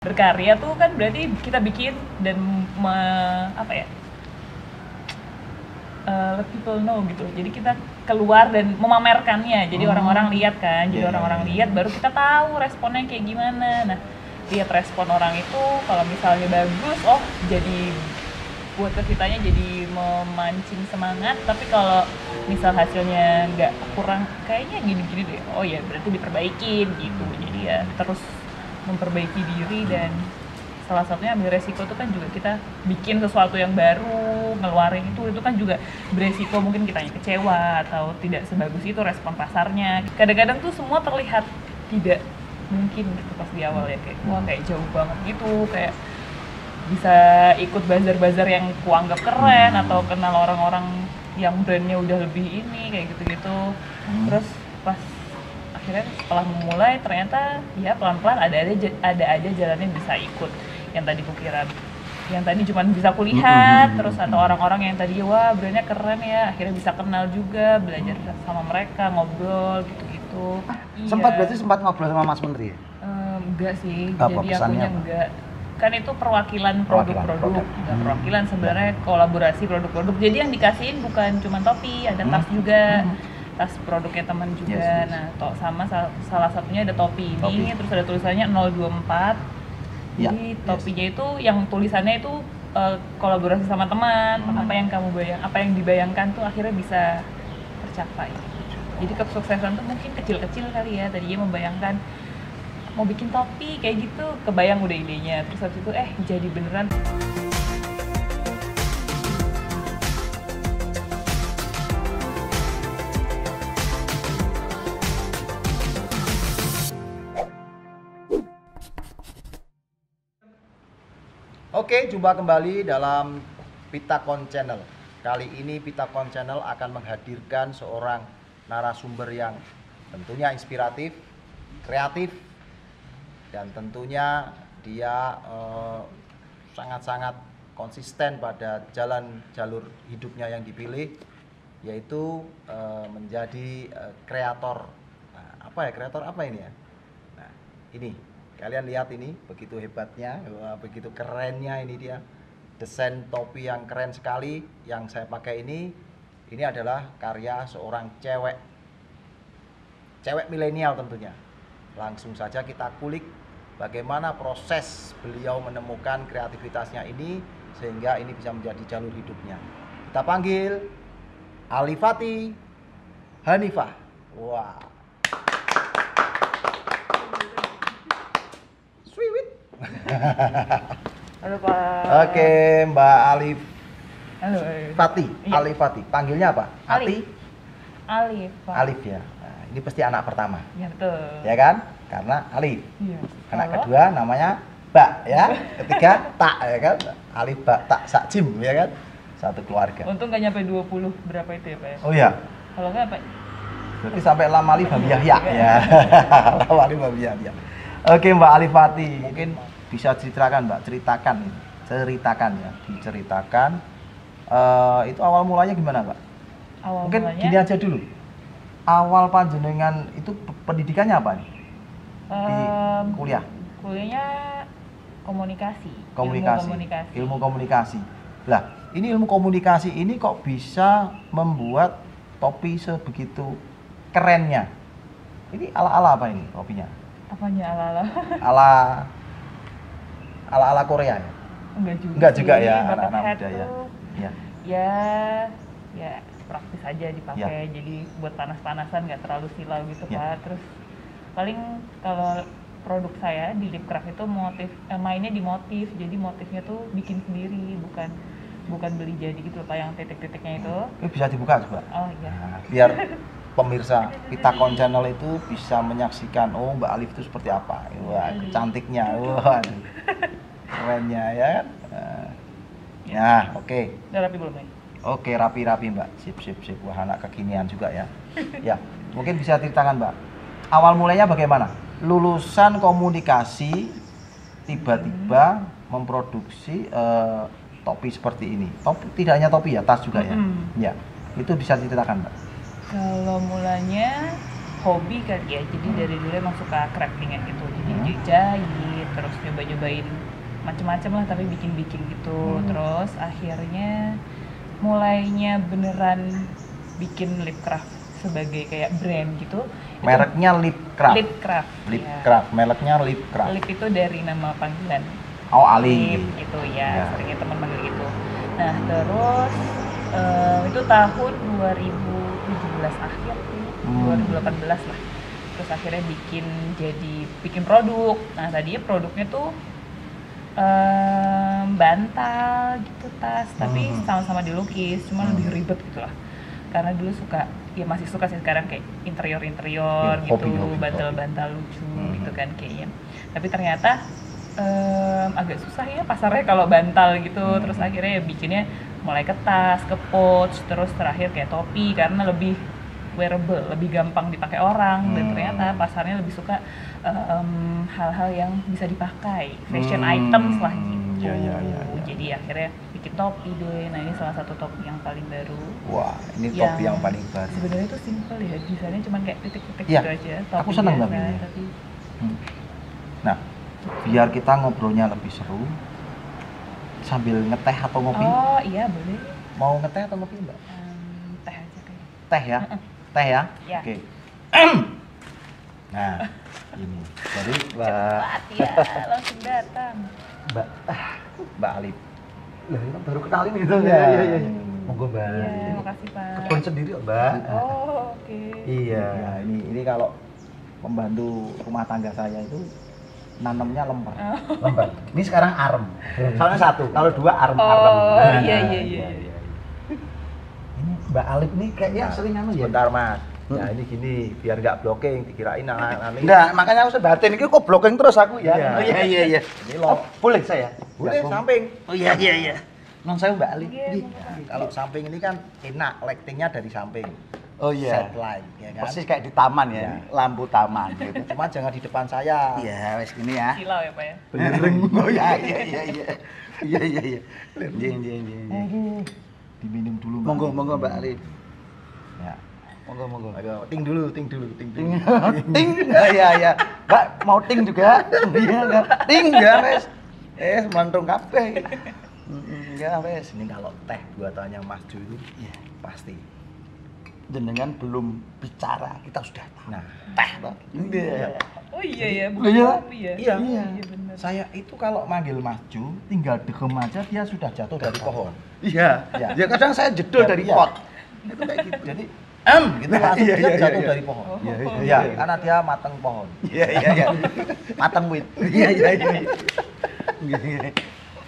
Berkarya tuh kan berarti kita bikin dan let people know gitu. Jadi kita keluar dan memamerkannya. Jadi orang-orang lihat kan. Jadi orang-orang lihat baru kita tahu responnya kayak gimana. Nah, lihat respon orang itu kalau misalnya bagus, oh jadi buat kita jadi memancing semangat. Tapi kalau misal hasilnya nggak kurang, kayaknya gini-gini deh. Oh ya berarti diperbaikin gitu. Jadi ya terus memperbaiki diri dan salah satunya ambil resiko itu kan juga kita bikin sesuatu yang baru, ngeluarin itu kan juga beresiko mungkin kitanya kecewa atau tidak sebagus itu respon pasarnya. Kadang-kadang tuh semua terlihat tidak mungkin gitu pas di awal ya, kayak wah kayak jauh banget gitu, kayak bisa ikut bazar-bazar yang kuanggap keren atau kenal orang-orang yang brandnya udah lebih ini kayak gitu-gitu. Terus pas akhirnya setelah memulai ternyata ya pelan-pelan ada aja jalannya bisa ikut yang tadi kukira, yang tadi cuma bisa kulihat terus atau orang-orang yang tadi wah brandnya keren ya akhirnya bisa kenal juga, belajar sama mereka, ngobrol gitu-gitu. Berarti sempat ngobrol sama Mas Menteri ya? Enggak sih, apa, jadi akunya enggak, kan itu perwakilan produk-produk, enggak perwakilan sebenarnya kolaborasi produk-produk. Jadi yang dikasihin bukan cuma topi, ada tas juga, tas produknya teman juga. Yes. Nah, sama salah satunya ada topi ini, terus ada tulisannya 024. Jadi topinya itu yang tulisannya itu kolaborasi sama teman, apa yang dibayangkan tuh akhirnya bisa tercapai. Jadi kesuksesan tuh mungkin kecil-kecil kali ya, tadinya membayangkan mau bikin topi kayak gitu, kebayang udah idenya, terus habis itu jadi beneran. Oke, jumpa kembali dalam Pitakon Channel. Kali ini Pitakon Channel akan menghadirkan seorang narasumber yang tentunya inspiratif, kreatif, dan tentunya dia sangat-sangat konsisten pada jalur hidupnya yang dipilih, yaitu menjadi kreator. Nah, kreator apa ini ya? Nah, ini kalian lihat ini, begitu hebatnya, begitu kerennya ini dia. Desain topi yang keren sekali yang saya pakai ini adalah karya seorang cewek milenial tentunya. Langsung saja kita kulik bagaimana proses beliau menemukan kreativitasnya ini sehingga ini bisa menjadi jalur hidupnya. Kita panggil Alifati Hanifah. Wah. Sweet. Halo Pak. Oke, Mbak Alif. Halo. Fati, Iya. Alifati. Panggilnya apa? Alif. Alif. Pak. Alif ya. Nah, ini pasti anak pertama. Ya betul. Ya kan? Karena Alif. Iya. Anak kedua namanya Mbak ya. Ketiga Tak ya kan? Alif Mbak Tak Sakjim ya kan? Satu keluarga. Untung gak nyampe 20 berapa itu ya Pak ya? Oh iya. Kalau nggak apa? Berarti sampai Lam Alif Babi Yahya ya. Lam Alif Babi Yahya. Oke Mbak Alifati, mungkin bisa ceritakan ya, diceritakan itu awal mulanya gimana Mbak? Mungkin gini aja dulu. Awal panjenengan itu pendidikannya apa nih? Di kuliah? Kuliahnya komunikasi. Ilmu komunikasi. Lah, ini ilmu komunikasi ini kok bisa membuat topi sebegitu kerennya? Ini ala-ala apa ini topinya? Apanya ala-ala? Ala-ala Korea ya? Enggak juga ya, anak-anak muda ya. Ya praktis aja dipakai. Jadi buat panas-panasan nggak terlalu silau gitu Pak. Terus paling kalau produk saya di Lipcraft itu mainnya di motif. Jadi motifnya tuh bikin sendiri, bukan beli jadi gitu Pak, yang titik-titiknya itu. Ini bisa dibuka coba? Oh iya. Nah, biar pemirsa Pitakon Channel itu bisa menyaksikan Mbak Alif itu seperti apa. Wah, cantiknya. Wah. Kerennya ya kan. Ya, oke. Udah rapi belum nih? Oke, rapi-rapi Mbak. Sip. Wah, anak kekinian juga ya. Ya, mungkin bisa ceritakan Mbak. Awal mulanya bagaimana? Lulusan komunikasi tiba-tiba memproduksi topi seperti ini. Topi tidak hanya topi ya, tas juga ya. Ya, itu bisa ceritakan Mbak. Kalau mulanya hobi kali ya, jadi dari dulu emang suka craftingan gitu, jadi jahit, terus nyobain macem-macem lah tapi bikin gitu. Terus akhirnya mulainya beneran bikin lip craft sebagai kayak brand gitu. Mereknya Lip Craft. Lip craft. Lip ya. Craft, mereknya Lip Craft. Lip itu dari nama panggilan. Oh, Ali. Lip gitu Ya. ya, seringnya teman manggil gitu. Nah terus itu tahun 2017 akhir sih, 2018 lah. Terus akhirnya bikin produk. Nah tadinya produknya tuh bantal gitu, tas, tapi sama-sama dilukis, cuma lebih ribet gitu lah. Karena dulu masih suka sih sekarang kayak interior Ya, gitu, hobi. bantal-bantal lucu gitu kan kayaknya. Tapi ternyata agak susah ya pasarnya kalau bantal gitu. Terus akhirnya ya bikinnya mulai ke tas, ke pouch, terus terakhir kayak topi karena lebih wearable, lebih gampang dipakai orang. Dan ternyata pasarnya lebih suka hal-hal yang bisa dipakai, fashion items lah gitu. Ya. Jadi akhirnya bikin topi deh. Nah ini salah satu topi yang paling baru. Wah, ini topi yang paling baru. Sebenarnya itu simple ya, desainnya cuma kayak titik-titik Ya, gitu aja. Topi aku senang biasa, tapi. tapi Nah, biar kita ngobrolnya lebih seru sambil ngeteh atau ngopi. oh iya boleh. Mau ngeteh atau ngopi, Mbak? Teh aja kayaknya. Teh ya? Teh ya? Ya. Oke. Nah, ini. Jadi Mbak Cepat ya, langsung datang. Mbak Alip. Lah, ini kan baru kenalin itu. Iya. Iya. Monggo, Mbak. Iya, makasih Pak. Kebun sendiri kok, Mbak. Oh, oke. Iya. Ya, ini kalau pembantu rumah tangga saya itu nanamnya lemper. Lembar. Ini sekarang arem. Soalnya satu, kalau dua arem. Oh, Nah, iya. Ini Mbak Alip nih kayaknya sering anu ya. Sebentar, Mas. Ya, ini gini, biar nggak blocking, dikirain anak-anak ini. Enggak, makanya aku sebatin ini kok blocking terus aku ya. Iya. Oh iya. Ini Oh, boleh saya? Boleh Ya, samping. Oh iya. Non saya Mbak Alip. Iya, Iya. Kalau samping ini kan enak, lightingnya dari samping. Oh iya. Set light, ya kan? Persis kayak di taman ya, Iya. lampu taman gitu. Cuma jangan di depan saya. Iya, wes gini ya. Silau ya Pak ya. Benereng. Oh iya. Iya. Diminum dulu, Mbak. Monggo Mbak Alip. Ya. Monggo. Ayo, ting dulu. Ting. Iya. Mbak mau ting juga? Iya enggak? Ting ya wes. Melantung kabeh. Ya wes. Ini kalau teh buatannya Mas Ju itu pasti. Jenengan belum bicara, kita sudah tahu. Nah, Teh toh. Iya. Oh iya ya, Loh, iya. kopi ya. Iya. Iya benar. saya itu kalau manggil Mas Ju, tinggal degem aja dia sudah jatuh dari pohon. Iya. Iya. Ya kadang saya jedul Iya. dari pot. Itu kayak gitu. Jadi gitu langsung Iya, dia iya, jatuh iya. dari pohon. Oh. Iya, karena dia mateng pohon. Iya. Mateng wit. Iya.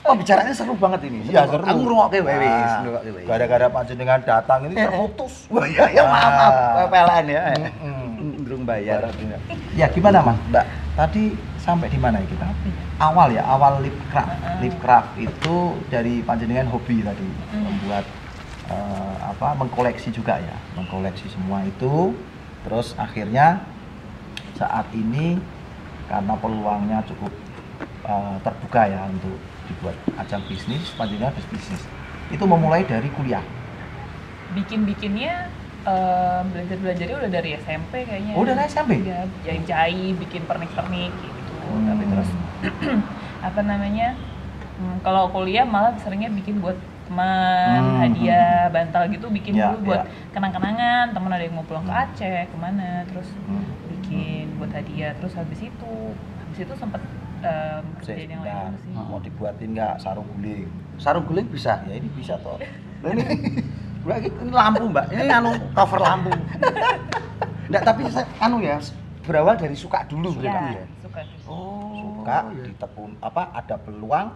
Oh, bicaranya seru banget ini. Iya, seru. Aku ngrungokke wae wis, Nah, ngrungokke wae. gara-gara panjenengan datang ini terputus. Wah, ya maaf. Pepelan ya. Ndrung bayar. Ya gimana Mas, Mbak? Tadi sampai di mana ya kita? Awal lip craft. Lip craft itu dari panjenengan hobi tadi, membuat mengkoleksi juga ya, mengkoleksi semua itu. Terus akhirnya saat ini karena peluangnya cukup terbuka ya untuk dibuat ajang bisnis, panjenengan bisnis. Itu memulai dari kuliah. Bikinnya belajarnya udah dari SMP kayaknya. Oh, dari SMP? Ya, jahit-jahit, bikin pernik-pernik gitu. Tapi terus kalau kuliah malah seringnya bikin buat teman, hadiah, bantal gitu, bikin Ya, dulu buat ya. kenang-kenangan. Teman ada yang mau pulang ke Aceh, kemana, terus bikin buat hadiah. Terus habis itu sempet kerjaan yang lain sih. Mau dibuatin nggak sarung guling? Sarung guling bisa. Ya ini bisa toh. Nah, ini lampu, Mbak. Ini cover lampu. Enggak, tapi saya berawal dari suka dulu berarti ya. Suka. Suka ditekun ada peluang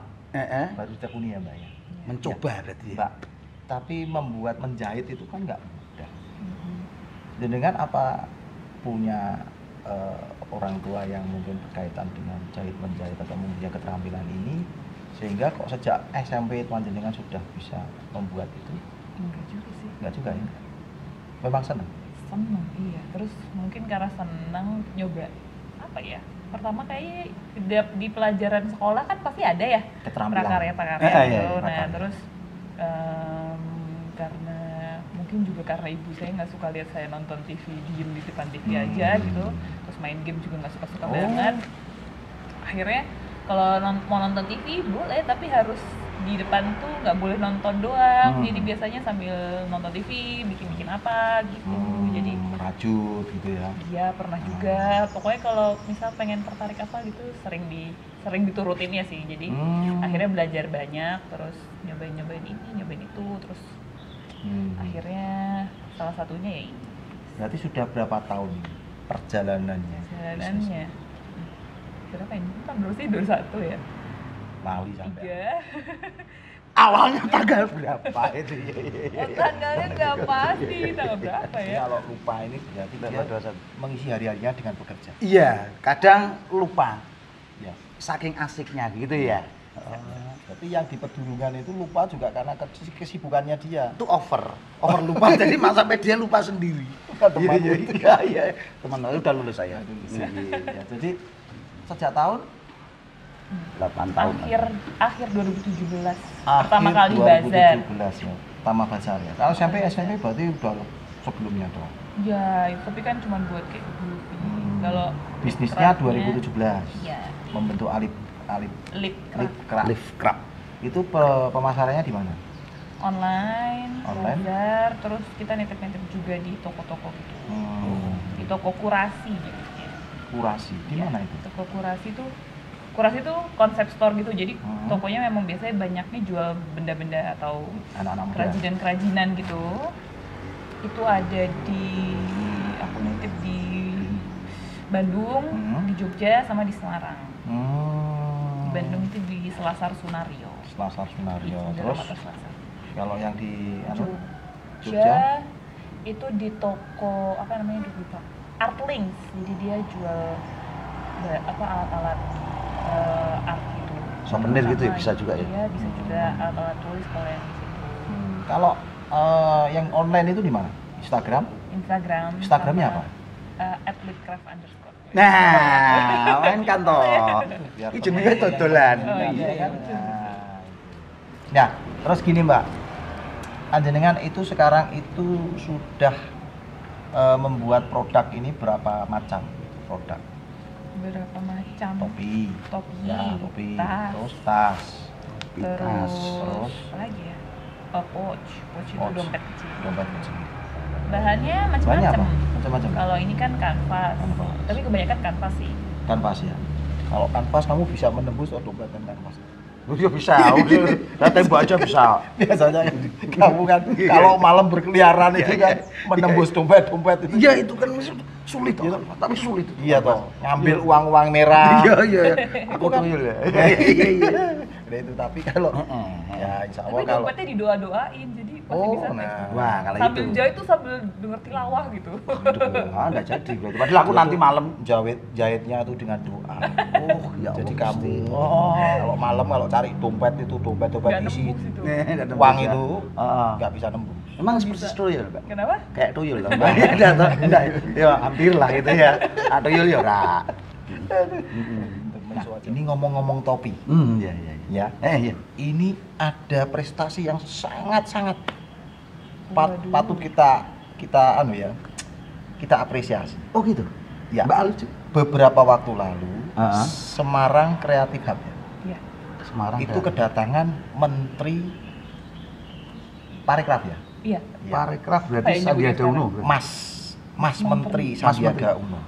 baru ditekuni ya Mbak ya. Mencoba berarti ya. Mbak, tapi menjahit itu kan nggak mudah. Dengan apa punya orang tua yang mungkin berkaitan dengan menjahit atau mempunyai keterampilan ini, sehingga kok sejak SMP panjenengan sudah bisa membuat itu? Enggak juga sih. Enggak juga ya? Memang senang? Seneng, iya. Terus mungkin karena seneng nyoba apa ya? Pertama kayak di pelajaran sekolah kan pasti ada ya Keterampilan. prakarya Iya, gitu. Nah prakarya. terus karena mungkin juga karena ibu saya nggak suka lihat saya nonton TV, diem di depan TV aja gitu. Terus main game juga nggak suka-suka banget. Akhirnya Kalau mau nonton TV boleh, tapi harus di depan tuh nggak boleh nonton doang. Jadi biasanya sambil nonton TV, bikin apa gitu. Jadi merajut gitu ya. dia pernah juga. Pokoknya kalau misal pengen tertarik apa gitu sering diturutin ya sih. Jadi akhirnya belajar banyak, terus nyobain ini, nyobain itu, terus akhirnya salah satunya ya ini. Berarti sudah berapa tahun perjalanannya? Jalanannya berapa ini? Berapa sih? 21 ya? Lali sampai. 3. Awalnya tanggal berapa itu? Oh, tanggalnya nggak pasti, tanggal berapa Jadi ya? kalau lupa ini berarti dia mengisi hari-harinya dengan bekerja. Iya, kadang lupa. Ya. Saking asiknya gitu ya. Berarti yang di pedurungan itu lupa juga karena kesibukannya dia. Itu over lupa. Jadi sampai dia lupa sendiri. Bukan teman Iya. Teman saya udah lulus saya. Ya, jadi sejak tahun 8 tahun. Akhir 2017 pertama kali 2017 bazar. ya. Pertama bazar ya. Kalau SMP berarti udah sebelumnya dong. Ya, tapi kan cuma buat kayak dulu. Kalau Bisnisnya craftnya, 2017. Iya. Membentuk Lip Live Craft. Itu pemasarannya di mana? online, Online? bazar, terus kita nitip-nitip juga di toko-toko gitu. Di toko kurasi gitu ya. Kurasi. Di Iya, mana itu? Toko kurasi tuh konsep store gitu. Jadi tokonya memang biasanya banyaknya jual benda-benda atau Anak-anak muda. kerajinan gitu. Itu ada di aku nitip di Bandung, di Jogja sama di Semarang. Di Bandung itu di Selasar Sunario. Selasar Sunario. Di Terus Kota Selasar. kalau yang di Jogja? Jogja itu di toko apa namanya dulu Pak? Artlinks. Jadi dia jual alat-alat art gitu. Souvenir gitu ya, Sama, bisa juga ya? Iya, bisa juga alat-alat tulis kalau yang di situ. Kalau yang online itu di mana? Instagram? Instagramnya apa? @lipcraft_. Nah, main kan toh. Iki jenenge dodolan. Oh, iya, iya. Nah, terus gini Mbak, panjenengan itu sekarang itu sudah membuat produk ini berapa macam produk? Berapa macam? Topi, ya topi, tas, terus tas, terus apa lagi ya? Pouch itu pouch, dompet kecil. dompet kecil. Bahannya Banyak macam-macam. apa? Macam-macam. Kalau ini kan kanvas, tapi kebanyakan kanvas sih. Kanvas ya. Kalau kanvas kamu bisa menembus dompet dan kanvas. Oh iya bisa, tembok aja bisa. Biasanya kamu kan kalau malam berkeliaran itu kan menembus dompet itu. Iya itu kan sulit toh, tapi sulit. Iya toh, ngambil uang-uang merah. Iya. Aku tuyul ya. Iya. Nah itu tapi kalau ya insya Tapi Allah kalau dompetnya didoa-doain, jadi pasti bisa nah. Wah, kalau sambil itu. jahit tuh sambil denger tilawah gitu. Enggak jadi berarti. Padahal aku nanti malam jahitnya itu dengan doa. Oh, ya Jadi Allah, kamu Gusti. kalau malam kalau cari dompet itu dompet Nggak isi nembus itu. Nggak nembus uang ya. itu Ah. nggak bisa nembus. Emang seperti tuyul, Mbak? Kenapa? Kayak tuyul toh. Enggak, ya hampir lah itu ya. Tuyul ya ora. Nah, ini ngomong-ngomong topi, Iya. ya. Iya. Ini ada prestasi yang sangat-sangat Waduh. patut kita anu ya, kita apresiasi. Oh gitu. Ya. Mbak Alif juga? Beberapa waktu lalu Ah. Semarang Creative Hub Iya. Semarang. itu kedatangan Menteri Parekraf ya, Iya. Parekraf berarti Kayaknya Sandiaga begitu Uno. Mas Menteri Mas Sandiaga Menteri. Uno.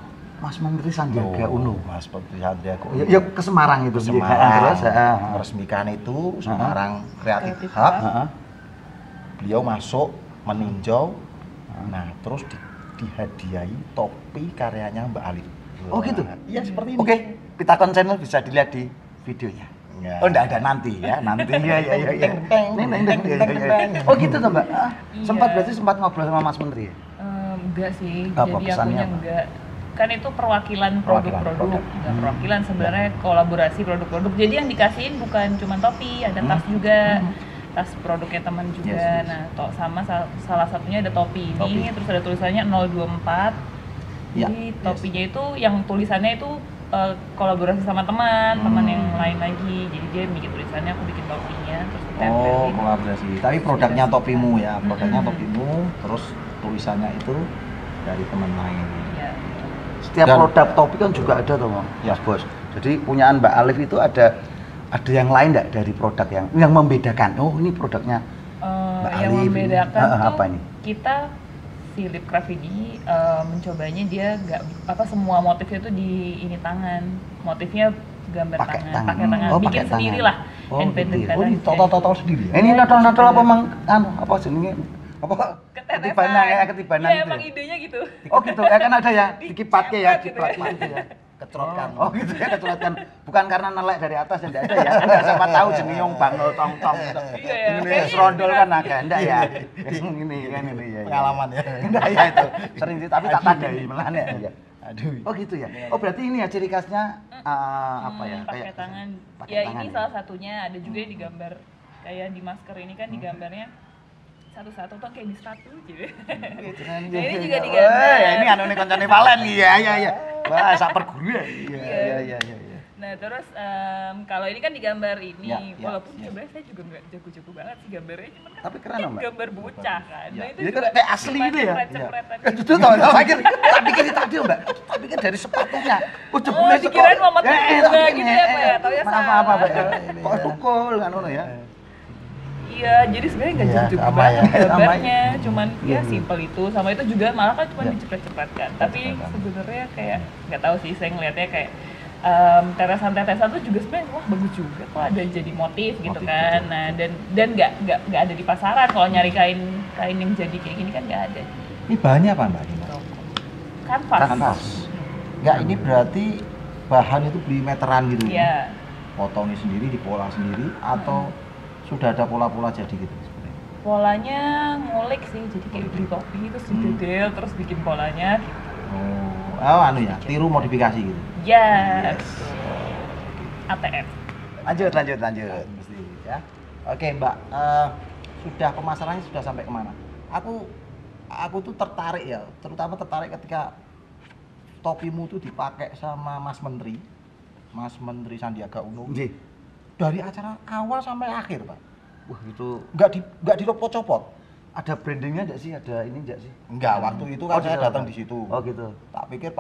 Mas Menteri Sandiaga Oh, Uno. Mas Menteri Sandiaga Uno. Ya ke Semarang itu. Semarang Terus, meresmikan itu Semarang Creative Creative Hub. Heeh. Beliau masuk meninjau, nah terus dihadiahi topi karyanya Mbak Alif. Oh gitu? Iya seperti ini. Oke, Pitakon Channel bisa dilihat di videonya. Ya. Oh enggak ada nanti ya, nanti ya. Teng, teng, Neng. teng, teng, teng. Oh gitu toh Mbak? Iya. Sempat ngobrol sama Mas Menteri ya? Enggak sih, Apa jadi pesannya akunya apa? enggak. Kan itu perwakilan Perwakilan produk-produk, produk. enggak perwakilan sebenarnya kolaborasi produk-produk. Jadi yang dikasihin bukan cuma topi, ada tas juga. Tas produknya teman juga. Yes. Nah, sama salah satunya ada topi ini, Topi. terus ada tulisannya 024. Ya, Jadi topinya itu yang tulisannya itu kolaborasi sama teman yang lain lagi. Jadi dia bikin tulisannya, aku bikin topinya, terus Oh, ditempelin. kolaborasi. Tapi produknya topimu ya, produknya Mm-mm. topimu, terus tulisannya itu dari teman lain. Iya. Setiap Dan- produk topi kan juga ada toh, Mas Ya. Bos. Jadi punyaan Mbak Alif itu ada yang lain enggak dari produk yang membedakan? Oh, ini produknya Mbak yang Alif. membedakan tuh apa ini? kita si lip craft ini mencobanya dia nggak semua motifnya tuh di ini tangan, motifnya gambar Pakai tangan, tangan. pakai tangan, Oh, bikin pakai sendiri tangan. lah, Oh, hand painted gitu. Oh, kadang. ini total sendiri. Ini Ya, natural gitu. apa memang apa jenenge? Apa ketibanan ya, ketibanan Iya, itu. emang Ya? idenya gitu. Oh gitu, kan ada ya dikipatke ya, Dicepet gitu dikipatke ya. gitu ya. Kecerotkan. Oh gitu ya, kecolotkan. Bukan karena nelek dari atas ya, enggak ada ya. Enggak, siapa tahu jenenge bangel tong-tong gitu. Iya ya. Ini kayaknya serondol kan inspirasi. agak enggak ya. Ini kan ini ya. Pengalaman ya. Enggak ya itu. Sering sih tapi tak tandai malahan ya. Aduh. Oh gitu ya. Oh berarti ini ya ciri khasnya apa ya? Pakai tangan. pakai Ya tangan ini ya? salah satunya, ada juga yang digambar kayak di masker ini kan digambarnya satu-satu tuh kayak di sepatu gitu. Nah, ini juga digambar. Ya ini anu nih koncone Valen iya. Wah, sak perguru ya. Iya. Nah terus kalau ini kan digambar ini, Ya, ya, walaupun ya. sebenarnya saya juga nggak jago-jago banget sih gambarnya, cuman kan Tapi keren kan loh, Mbak. gambar bocah kan. Ya, Nah itu ini juga kan kayak asli gitu ya. cepret-cepretan Kan itu tau, tak pikir tadi Mbak. Tak pikir dari sepatunya. Oh jebule dikirain Muhammad tak Tuna pikir, gitu ya, Pak ya? Taunya Maaf, salah. Mbak. Kok pukul kan ngono ya. Iya, jadi sebenarnya nggak Iya, jago-jago sama banget ya. gambarnya, cuman Iya, ya iya. simpel itu. Sama itu juga malah kan cuma Iya. dicepret-cepretkan. Tapi Cepret-cepretkan. sebenarnya kayak nggak tahu sih, saya ngelihatnya kayak tetesan-tetesan tuh juga sebenarnya wah bagus juga kok ada jadi motif gitu Motif, kan. betul. Nah dan nggak ada di pasaran kalau nyari kain yang jadi kayak gini kan nggak ada. Ini bahannya apa Mbak? Kanvas. Kanvas. Enggak, ini berarti bahan itu beli meteran gitu. Iya. Potongnya sendiri, dipola sendiri atau sudah ada pola-pola jadi gitu sebenarnya. Polanya ngulik sih, jadi kayak beli topi terus didedel terus bikin polanya gitu. Oh, anu ya, tiru modifikasi gitu. Yes. ATM. Lanjut. Mesti ya. Oke, Mbak. Sudah pemasarannya sudah sampai kemana? Aku tuh tertarik ya, terutama tertarik ketika topimu tuh dipakai sama Mas Menteri Sandiaga Uno. Nggih. Dari acara awal sampai akhir, Pak. Wah, itu Nggak dicopot-copot. ada brandingnya enggak sih? Ada ini enggak sih? Enggak, waktu itu kan saya di datang sana. di situ. Oh gitu. Tak pikir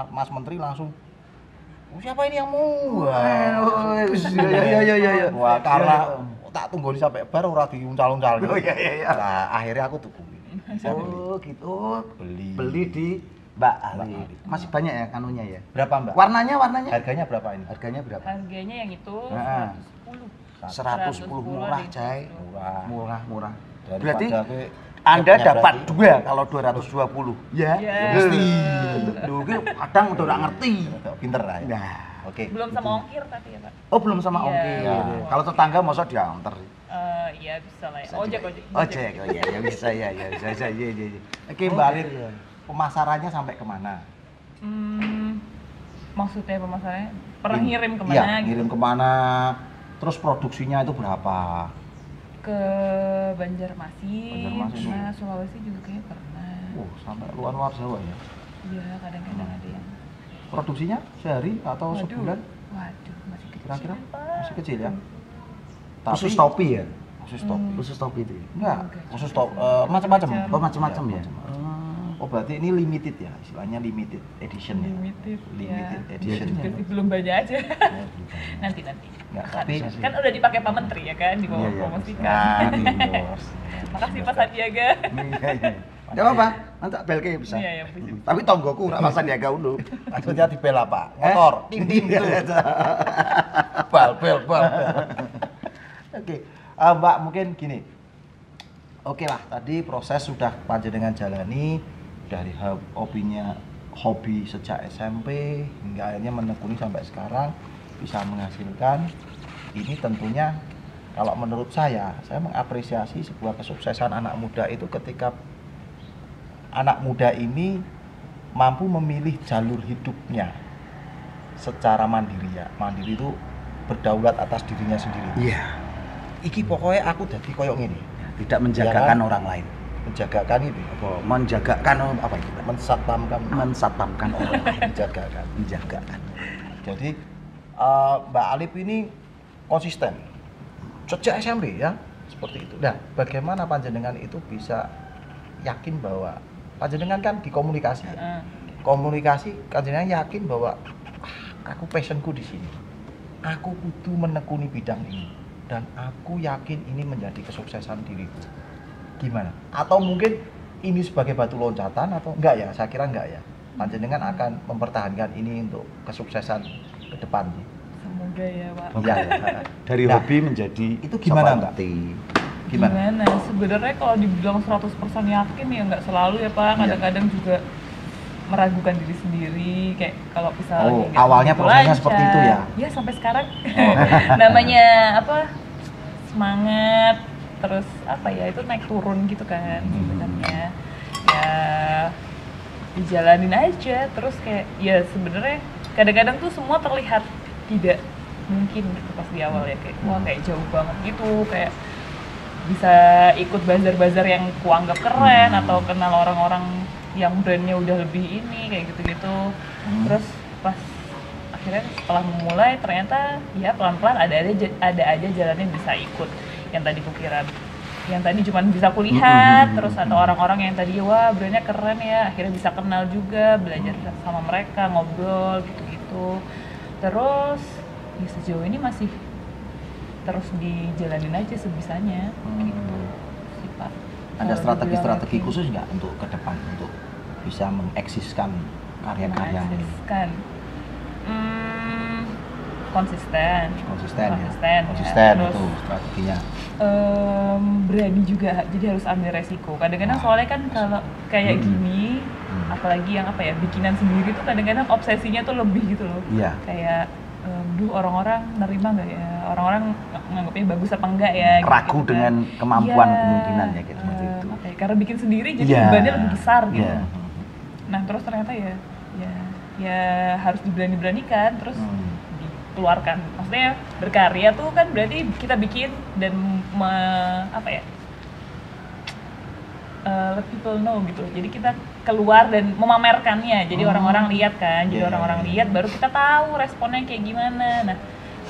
Mas Menteri langsung, "Oh, siapa ini yang mau?" Iya. Wah, karena tak tunggu sampai bar ora diuncal-uncal. Oh, iya. Nah, akhirnya aku tuku. Saya beli. Oh gitu. Beli di Mbak Ali. Ali. Masih banyak ya kanunya ya. Berapa, Mbak? Warnanya Harganya berapa ini? harganya berapa? Harganya yang itu Nah. 110. 110 murah, deh. Cai. Murah. Berarti Daripada ke Anda topnya dapat berarti. dua kalau 220. Ya. Ya. Mesti. Duh, ki kadang udah nggak ngerti. Pinter lah ya. Nah, Oke. Belum sama ongkir tapi ya Pak. oh belum sama Iya. ongkir. Iya. Kalau tetangga masa diantar. Iya bisa lah ya. Bisa Ojek. juga. Ojek. Oh iya, ya bisa ya. Iya. Oke, Mbak Alif. Pemasarannya sampai kemana? Maksudnya pemasarannya pernah ngirim kemana Iya, gitu? ngirim kemana? Terus produksinya itu berapa? Ke Banjarmasin, Banjarmasin. pernah, Sulawesi juga kayaknya pernah. Sampai luar Jawa ya. Iya kadang-kadang ada yang. Produksinya sehari atau Waduh, sebulan? waduh masih kecil. Kira-kira Pak. masih kecil ya? Khusus topi ya? Khusus topi. Khusus topi itu. Ya? Enggak, Enggak. khusus topi macam-macam. Oh macam-macam ya. Oh, berarti ini limited ya, istilahnya limited edition ya. Limited Edition. juga sih, belum banyak aja. Ya, nanti Enggak, kan, tapi kan udah dipakai Pak Menteri ya kan di bawah Iya, iya. promosikan. nah, di endorse. Makasih Pak Sandiaga. Iya. Enggak apa-apa, nanti belke bisa. Iya, iya, bisa. Tapi tonggoku ora pasan ya uno. Maksudnya di bel apa? Motor, tim gitu. Bel. Oke, Mbak mungkin gini. Oke lah, tadi proses sudah panjenengan jalani dari hobi sejak SMP hingga akhirnya menekuni sampai sekarang bisa menghasilkan. Ini tentunya kalau menurut saya mengapresiasi sebuah kesuksesan anak muda itu ketika anak muda ini mampu memilih jalur hidupnya secara mandiri ya. Mandiri itu berdaulat atas dirinya sendiri. Iya, Iki pokoknya aku jadi koyok ini, tidak menjagakan Ya kan? orang lain. menjagakan ini, Apa menjagakan apa itu? mensatpamkan orang lain. menjagakan. Menjagakan. Jadi Mbak Alif ini konsisten sejak SMP ya, seperti itu. Nah, bagaimana panjenengan itu bisa yakin bahwa panjenengan kan di komunikasi ya? Komunikasi panjenengan yakin bahwa aku passionku di sini. Aku kudu menekuni bidang ini dan aku yakin ini menjadi kesuksesan diriku. Gimana? Atau mungkin ini sebagai batu loncatan atau enggak ya? Saya kira enggak ya. Panjenengan akan mempertahankan ini untuk kesuksesan ke depan. Semoga ya Pak. Iya ya. Dari Nah, hobi menjadi itu gimana, Mbak? seperti Gimana? Sebenarnya kalau dibilang 100% yakin ya nggak selalu ya Pak. Kadang-kadang juga meragukan diri sendiri. Kayak kalau misalnya Oh, nggak awalnya begitu prosesnya lancar. seperti itu ya? Ya sampai sekarang. Namanya apa? Semangat. Terus apa ya? Itu naik turun gitu kan sebenarnya. Ya dijalanin aja. Terus kayak ya sebenarnya kadang-kadang tuh semua terlihat tidak mungkin gitu pas di awal ya, kayak wah kayak jauh banget gitu, kayak bisa ikut bazar-bazar yang kuanggap keren atau kenal orang-orang yang brandnya udah lebih ini kayak gitu-gitu. Terus pas akhirnya setelah memulai ternyata ya pelan-pelan ada aja jalannya bisa ikut yang tadi kukira, yang tadi cuma bisa kulihat terus, atau orang-orang yang tadi wah brandnya keren ya, akhirnya bisa kenal juga, belajar sama mereka, ngobrol gitu-gitu. Terus ya sejauh ini masih terus dijalanin aja sebisanya gitu sih Pak. ada Kalau strategi-strategi dibilang khusus nggak untuk ke depan untuk bisa mengeksiskan karya-karya ini? menghasilkan, konsisten Konsisten ya. ya. Konsisten Terus, itu strateginya. berani juga, jadi harus ambil resiko. Kadang-kadang soalnya kan kalau kayak gini, apalagi yang apa ya, bikinan sendiri tuh kadang-kadang obsesinya tuh lebih gitu loh. Iya. Kayak duh orang-orang nerima nggak ya, orang-orang nganggapnya bagus apa enggak ya, Ragu gitu dengan kan. kemampuan Iya, kemungkinan ya kayak seperti itu. apa ya, karena bikin sendiri jadi Iya. bebannya lebih besar gitu. Iya. Nah terus ternyata ya harus diberani-beranikan, terus dikeluarkan. Maksudnya berkarya tuh kan berarti kita bikin dan apa ya, let people know gitu. Jadi kita keluar dan memamerkannya. Jadi orang-orang lihat kan. Jadi Iya, orang-orang iya, lihat baru kita tahu responnya kayak gimana. Nah,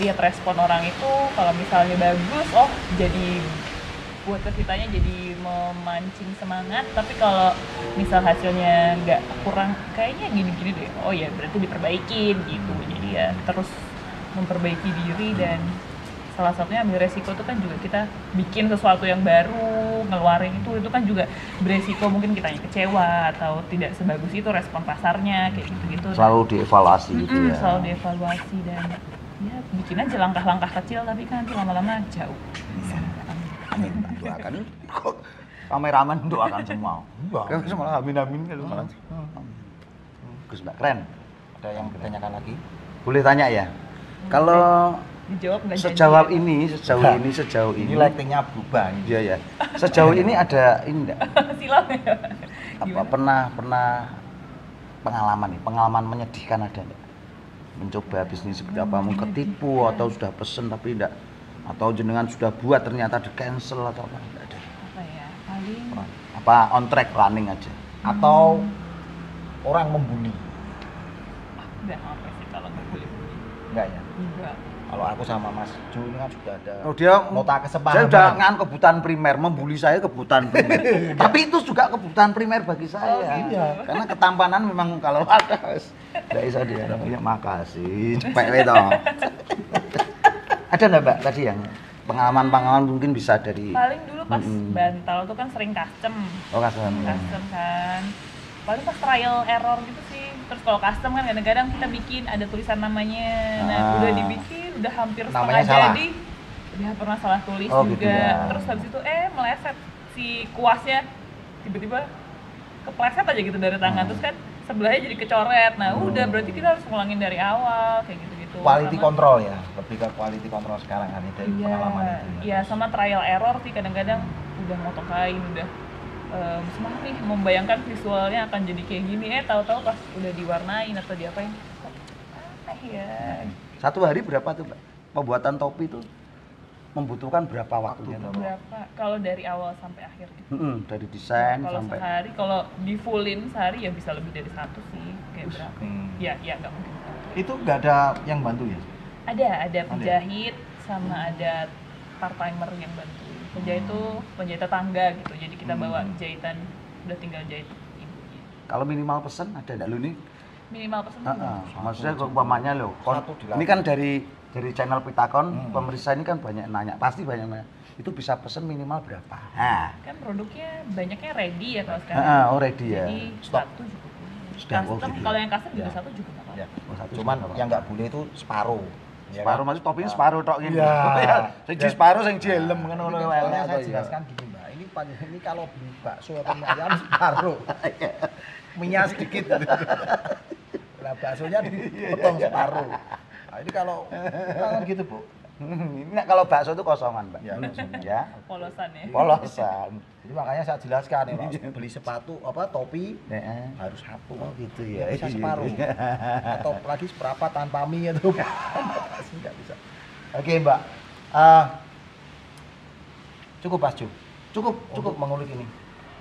lihat respon orang itu kalau misalnya bagus, oh jadi buat kitanya jadi memancing semangat. Tapi kalau misal hasilnya nggak, kurang kayaknya gini-gini deh, oh ya berarti diperbaikin gitu. Jadi ya terus memperbaiki diri, dan salah satunya ambil resiko itu kan juga kita bikin sesuatu yang baru, ngeluarin itu kan juga beresiko, mungkin kitanya kecewa atau tidak sebagus itu respon pasarnya kayak gitu-gitu. Selalu dievaluasi gitu ya. Selalu dievaluasi, dan ya bikin aja langkah-langkah kecil tapi kan nanti lama-lama jauh. Amin, doakan. Kok kameramen doakan semua. Kan semua amin gitu malah. Gus Mbak, keren. Ada yang ditanyakan lagi? Boleh tanya ya? Kalau Dijawab nggak sejauh janji. ini Ini lightingnya berubah. iya ya. Sejauh ini ada ini enggak? Silau ya. Apa pernah pengalaman menyedihkan ada enggak? Mencoba bisnis seperti apa, mau ketipu atau sudah pesen tapi enggak, atau jenengan sudah buat ternyata di cancel atau apa, enggak ada. Apa ya, paling Apa on track running aja? Atau orang membuli? nggak apa sih kalau nggak boleh bully. Enggak ya? Enggak. Kalau aku sama Mas Ju ini kan sudah ada Oh, dia nota saya kesepahaman. udah ngan kebutuhan primer, membuli saya kebutuhan primer. Tapi itu juga kebutuhan primer bagi saya. iya. Karena ketampanan memang kalau ada enggak bisa dia. Ya makasih. Cepet we toh. Ada enggak Mbak tadi yang pengalaman mungkin bisa dari Paling dulu pas bantal tuh kan sering custom. oh kasihan. Custom kan. Paling pas trial error gitu sih. Terus kalau custom kan kadang-kadang kita bikin ada tulisan namanya. Nah, udah dibikin, udah hampir Namanya setengah salah. jadi. Udah pernah salah tulis Oh, juga. gitu ya. Terus habis itu meleset si kuasnya, tiba-tiba kepleset aja gitu dari tangan. Terus kan sebelahnya jadi kecoret. Nah, udah berarti kita harus ngulangin dari awal kayak gitu-gitu. Quality Sama- control ya, lebih ke quality control sekarang kan dari Iya, pengalaman itu ya. iya, sama trial error sih kadang-kadang udah motong kain, udah semangat nih membayangkan visualnya akan jadi kayak gini, tahu-tahu pas udah diwarnain atau diapain, ya Satu hari berapa tuh Mbak? Pembuatan topi itu membutuhkan berapa waktunya? berapa kalau dari awal sampai akhir gitu. Dari desain Kalau sampai sehari, kalau di fullin sehari ya bisa lebih dari 1 sih, kayak berapa? Ya nggak mungkin. Itu nggak ada yang bantu ya? Ada penjahit sama ada part timer yang bantu. Penjahit itu penjahit tetangga gitu, jadi kita bawa jahitan, udah tinggal jahit ibunya. kalau minimal pesan ada enggak lu nih? Minimal pesen Maksudnya umpamanya loh, Satu dilakukan. ini kan dari channel Pitakon, pemirsa ini kan banyak nanya, pasti banyak nanya. Itu bisa pesen minimal berapa? Nah, kan produknya banyaknya ready ya kalau sekarang. already ya. Jadi Stok. satu cukup. Sudah, oh Custom gitu. kalau yang custom juga Ya. satu juga nggak apa-apa. Ya. Oh, satu Cuman separuh. yang nggak boleh itu separuh. Ya Separuh kan? maksud topping separuh tok ngene. Iya. Sing di separuh sing dielem Nah, kan ini ngono kan wae. soalnya saya jelaskan gini Mbak, ini kalau beli bakso atau mie ayam separuh, minyak sedikit. Nah baksonya dipotong separuh. Nah ini kalau gitu Bu. Ini kalau bakso itu kosongan, Mbak. Ya, Ya. Polosan ya. Polosan. Jadi makanya saya jelaskan ya, Pak, beli sepatu topi Heeh. harus satu. Oh gitu ya. Nggak bisa separuh. Atau lagi seberapa tanpa mie itu nggak bisa. Oke Mbak, cukup Mas Ju. Cukup mengulik ini.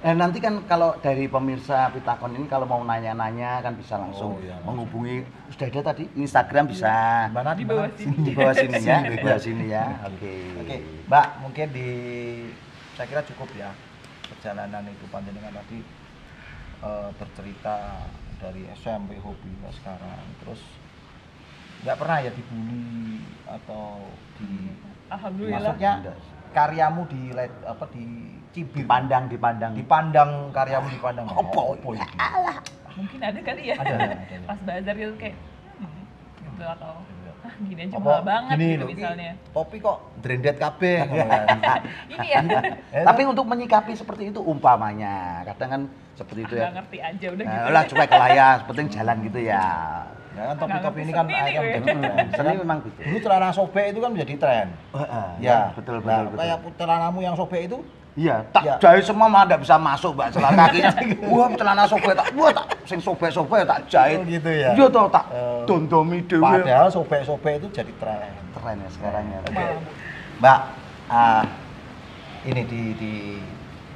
Nanti kan kalau dari pemirsa Pitakon ini kalau mau nanya-nanya kan bisa langsung Oh, iya, menghubungi, sudah ada tadi Instagram bisa. Mana Di bawah sini. Di bawah sini ya, di bawah sini ya. Oke. Oke, Mbak, mungkin saya kira cukup ya perjalanan itu panjenengan tadi bercerita dari SMP hobi hingga sekarang. Terus nggak pernah ya dibully atau Alhamdulillah. maksudnya karyamu dicibir, dipandang karyamu dipandang Apa ini? Mungkin ada kali ya. Ada. Pas bazar gitu kayak gitu atau gini aja Apa, mahal banget gini gitu loh, misalnya. topi kok drendet kabeh. Ini ya. Tapi untuk menyikapi seperti itu umpamanya, kadang kan seperti itu Nggak ya. ngerti aja udah Nah, gitu. lah cuek layar, penting jalan gitu ya. Ya kan Nggak topi-topi ngerti ini kan sendiri akhirnya gue. menjadi tren. Seni memang gitu. Dulu celana sobek itu kan menjadi tren. Ya, betul. Kayak celanamu yang sobek itu, Iya, tak Ya. jahit semua mah ndak bisa masuk Mbak celana kakinya. Wah, celana sobek tak, wah tak sing sobek-sobek tak jahit. Oh, gitu ya? Iya toh tak Oh. dondomi dhewe. padahal sobek-sobek itu jadi tren. Keren ya sekarang ya. Oke. Mbak, ini di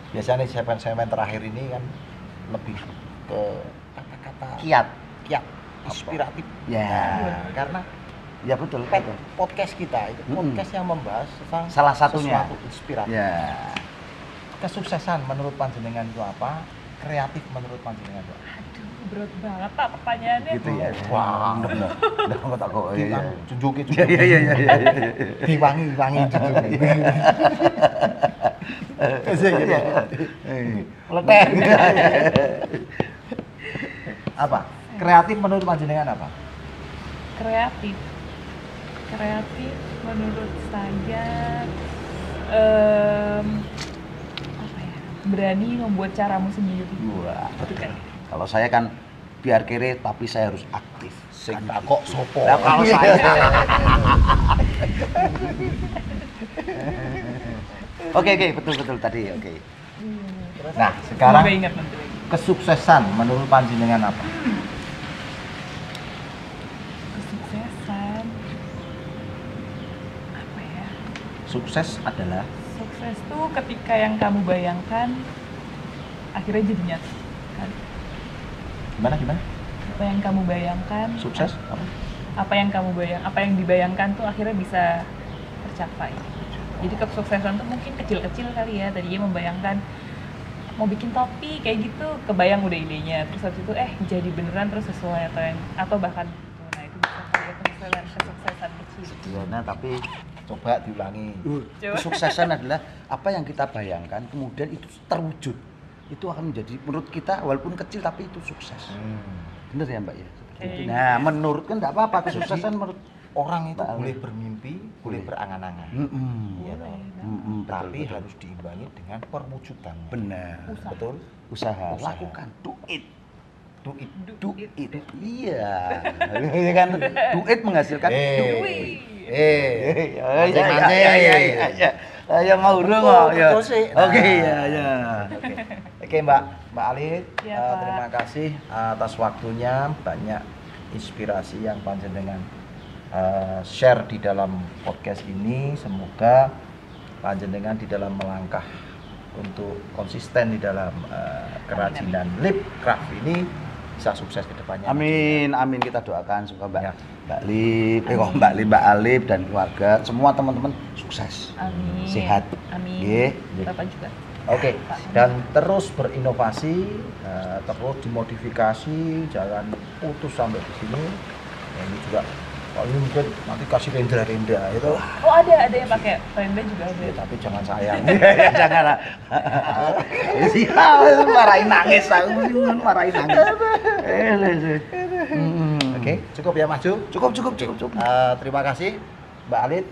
biasanya segmen terakhir ini kan lebih ke kata-kata Kiat. inspiratif. Ya. Karena Ya betul. podcast kita itu podcast yang membahas tentang Salah satunya. sesuatu inspiratif. Ya. Kesuksesan menurut panjenengan itu apa? Kreatif menurut panjenengan itu apa? Aduh, berat banget Pak pertanyaannya. Gitu ya. Wah. Udah kok tak kok. Iya. Junjuki. Iya. Diwangi junjuki. Kasih gitu. Meletek. Apa? Kreatif menurut panjenengan apa? Kreatif menurut saya apa ya, berani membuat caramu sendiri. Wah. Itu kan Kalau saya kan biar kere tapi saya harus aktif. Sing kok sopo? Lah kalau saya Oke, betul tadi. Oke. Nah, sekarang Semoga ingat nanti lagi. kesuksesan menurut panjenengan apa? Kesuksesan apa ya, Sukses adalah sukses tuh ketika yang kamu bayangkan akhirnya jadi nyata kan. gimana? Apa yang kamu bayangkan, Sukses apa? apa yang dibayangkan tuh akhirnya bisa tercapai. Jadi kesuksesan tuh mungkin kecil-kecil kali ya, tadinya membayangkan mau bikin topi kayak gitu, kebayang udah idenya, terus habis itu jadi beneran terus sesuai atau bahkan gitu. Nah itu bisa kayak kesuksesan kecil. sederhana tapi Coba diulangi. Coba. kesuksesan adalah apa yang kita bayangkan kemudian itu terwujud. Itu akan menjadi menurut kita walaupun kecil tapi itu sukses. Bener ya Mbak ya? Seperti itu. Kayak Nah, menurut kan enggak apa-apa kesuksesan menurut Orang itu Mbak Ali. boleh bermimpi, boleh berangan-angan. Iya. Boleh. Tapi harus diimbangi dengan perwujudan. Benar. Usaha. Betul? Usaha. Usaha. Lakukan. Do it. Do it. Do it. Iya. Iya kan? Do it menghasilkan do it. Mancing-mancing. Ya mau Betul, dong ya. betul sih. Oke, Nah. ya. Oke Mbak Ali, Ya, Pak. terima kasih atas waktunya, banyak inspirasi yang panjenengan share di dalam podcast ini. Semoga panjenengan di dalam melangkah untuk konsisten di dalam kerajinan lip craft ini bisa sukses ke depannya. Amin kita doakan semoga Ya. Mbak Lip, Mbak Alip dan keluarga semua teman-teman sukses. Amin. Sehat. Amin. Nggih. Bapak juga. Oke, dan terus berinovasi, terus dimodifikasi, jangan putus sampai di sini. Nah, ini juga, kalau ini mungkin nanti kasih renda-renda itu. Oh ada yang pakai renda juga ada. Ya, tapi jangan sayang. Jangan lah. Sial, marahin nangis aku, marahin nangis. Oke, cukup ya Mas Ju. Cukup. Terima kasih Mbak Alit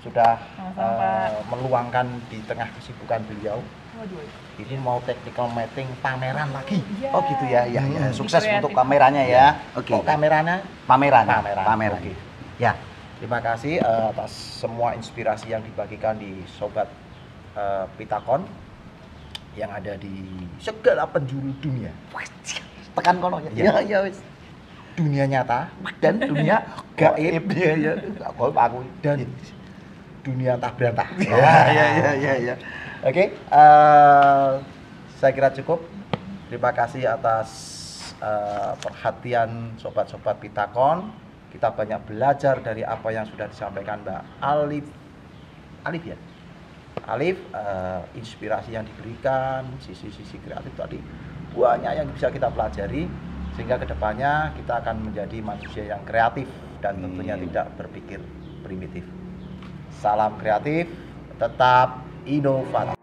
sudah Sama-sama. meluangkan di tengah kesibukan beliau. Waduh. Ini mau technical meeting pameran lagi. Iya. Oh gitu ya, ya. Sukses Kreatif. untuk kameranya ya. Oke. Kok kameranya? Pameran. Pameran. Oke. Ya. Terima kasih atas semua inspirasi yang dibagikan di Sobat Pitakon yang ada di segala penjuru dunia. Tekan kono ya. Ya. Ya wis. Dunia nyata Dan dunia gaib. Ya. Aku dan dunia entah berantah. Ya. Oke, saya kira cukup. Terima kasih atas perhatian sobat-sobat Pitakon. Kita banyak belajar dari apa yang sudah disampaikan Mbak Alif ya. Alif, inspirasi yang diberikan, sisi-sisi kreatif tadi banyak yang bisa kita pelajari sehingga kedepannya kita akan menjadi manusia yang kreatif dan tentunya tidak berpikir primitif. Salam kreatif, tetap inovatif.